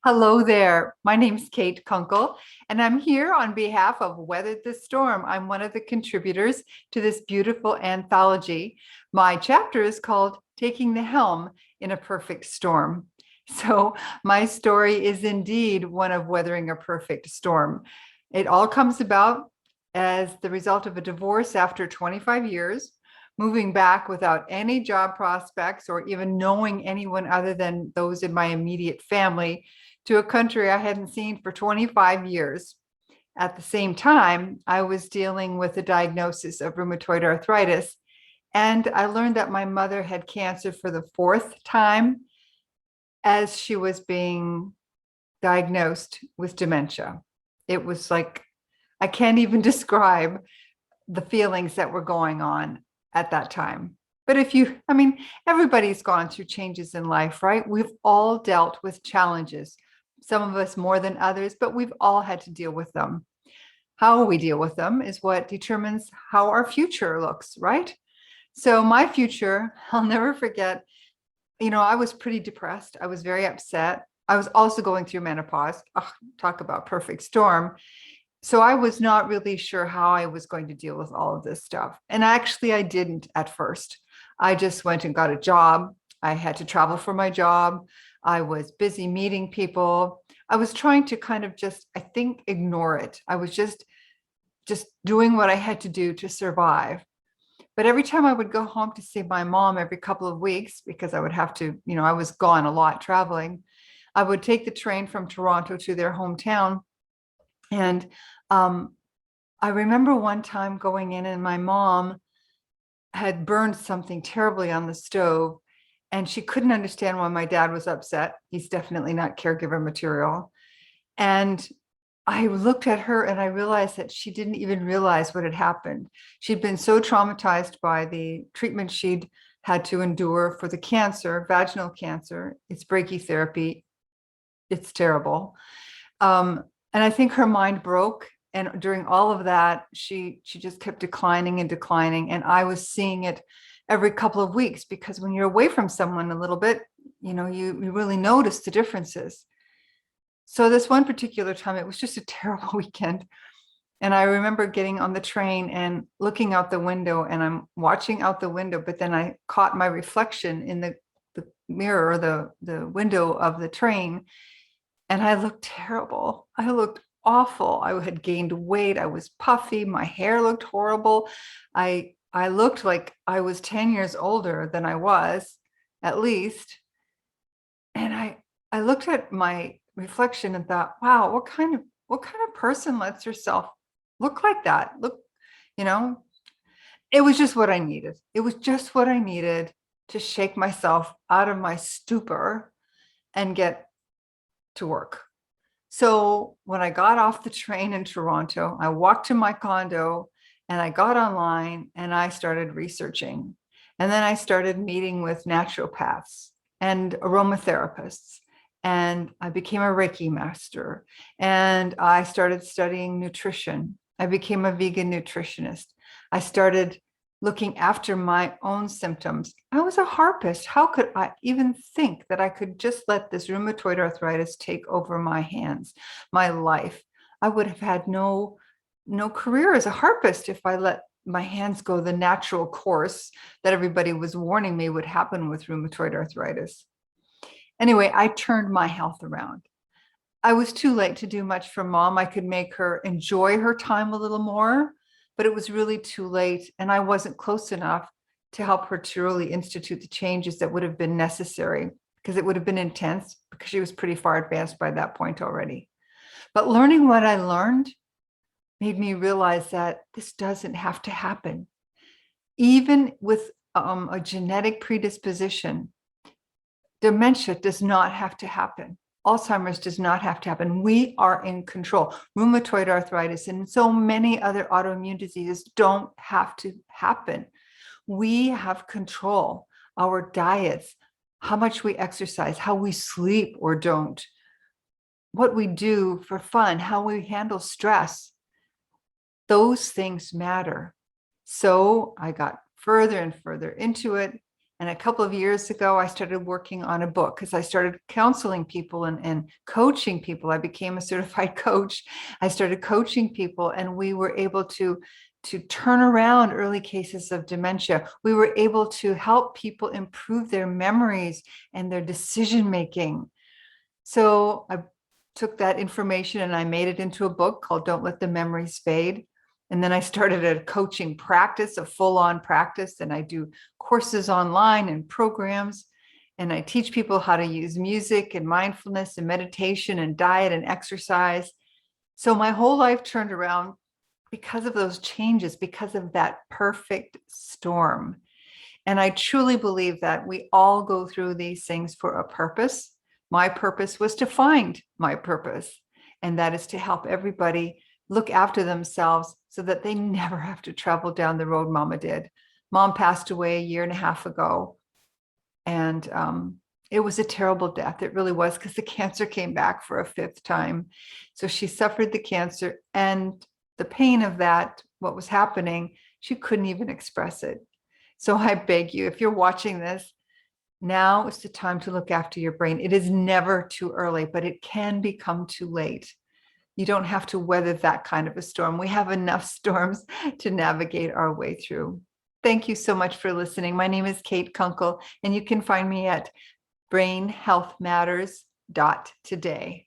Hello there. My name's Kate Kunkel, and I'm here on behalf of Weathered the Storm. I'm one of the contributors to this beautiful anthology. My chapter is called Taking the Helm in a Perfect Storm. So, my story is indeed one of weathering a perfect storm. It all comes about as the result of a divorce after 25 years, moving back without any job prospects or even knowing anyone other than those in my immediate family to a country I hadn't seen for 25 years. At the same time, I was dealing with a diagnosis of rheumatoid arthritis, and I learned that my mother had cancer for the fourth time as she was being diagnosed with dementia. It was like, I can't even describe the feelings that were going on at that time. But everybody's gone through changes in life, right? We've all dealt with challenges, some of us more than others, but we've all had to deal with them. How we deal with them is what determines how our future looks, right? So, my future, I'll never forget, I was pretty depressed. I was very upset. I was also going through menopause. Oh, talk about perfect storm. So I was not really sure how I was going to deal with all of this stuff. And actually, I didn't at first. I just went and got a job. I had to travel for my job. I was busy meeting people. I was trying to kind of just, I think, ignore it. I was just doing what I had to do to survive. But every time I would go home to see my mom every couple of weeks, because I would have to, I was gone a lot traveling, I would take the train from Toronto to their hometown. And um, I remember one time going in and my mom had burned something terribly on the stove, and she couldn't understand why my dad was upset. He's definitely not caregiver material. And I looked at her and I realized that she didn't even realize what had happened. She'd been so traumatized by the treatment she'd had to endure for the cancer, vaginal cancer. It's brachytherapy. It's terrible. And I think her mind broke. And during all of that, she just kept declining and declining. And I was seeing it every couple of weeks, because when you're away from someone a little bit, you really notice the differences. So this one particular time, it was just a terrible weekend. And I remember getting on the train and looking out the window, and I'm watching out the window, but then I caught my reflection in the mirror, the window of the train. And I looked terrible. I looked awful. I had gained weight. I was puffy. My hair looked horrible. I looked like I was 10 years older than I was, at least. And I looked at my reflection and thought, wow, what kind of person lets herself look like that? Look, you know, it was just what I needed. It was just what I needed to shake myself out of my stupor and get to work. So when I got off the train in Toronto, I walked to my condo and I got online and I started researching. And then I started meeting with naturopaths and aromatherapists. And I became a Reiki master. And I started studying nutrition. I became a vegan nutritionist. I started looking after my own symptoms. I was a harpist. How could I even think that I could just let this rheumatoid arthritis take over my hands, my life? I would have had no career as a harpist if I let my hands go the natural course that everybody was warning me would happen with rheumatoid arthritis. Anyway, I turned my health around. I was too late to do much for mom. I could make her enjoy her time a little more, but it was really too late. And I wasn't close enough to help her to really institute the changes that would have been necessary, because it would have been intense, because she was pretty far advanced by that point already. But learning what I learned made me realize that this doesn't have to happen. Even with a genetic predisposition, dementia does not have to happen. Alzheimer's does not have to happen. We are in control. Rheumatoid arthritis and so many other autoimmune diseases don't have to happen. We have control. Our diets, how much we exercise, how we sleep or don't, what we do for fun, how we handle stress. Those things matter. So I got further and further into it. And a couple of years ago, I started working on a book because I started counseling people and coaching people. I became a certified coach. I started coaching people, and we were able to turn around early cases of dementia. We were able to help people improve their memories and their decision making. So I took that information and I made it into a book called Don't Let the Memories Fade. And then I started a coaching practice, a full-on practice, and I do courses online and programs. And I teach people how to use music and mindfulness and meditation and diet and exercise. So my whole life turned around because of those changes, because of that perfect storm. And I truly believe that we all go through these things for a purpose. My purpose was to find my purpose, and that is to help everybody look after themselves so that they never have to travel down the road Mama did. Mom passed away a year and a half ago, and it was a terrible death. It really was, because the cancer came back for a fifth time. So she suffered the cancer, and the pain of that, what was happening, she couldn't even express it. So I beg you, if you're watching this, now is the time to look after your brain. It is never too early, but it can become too late. You don't have to weather that kind of a storm. We have enough storms to navigate our way through. Thank you so much for listening. My name is Kate Kunkel, and you can find me at brainhealthmatters.today.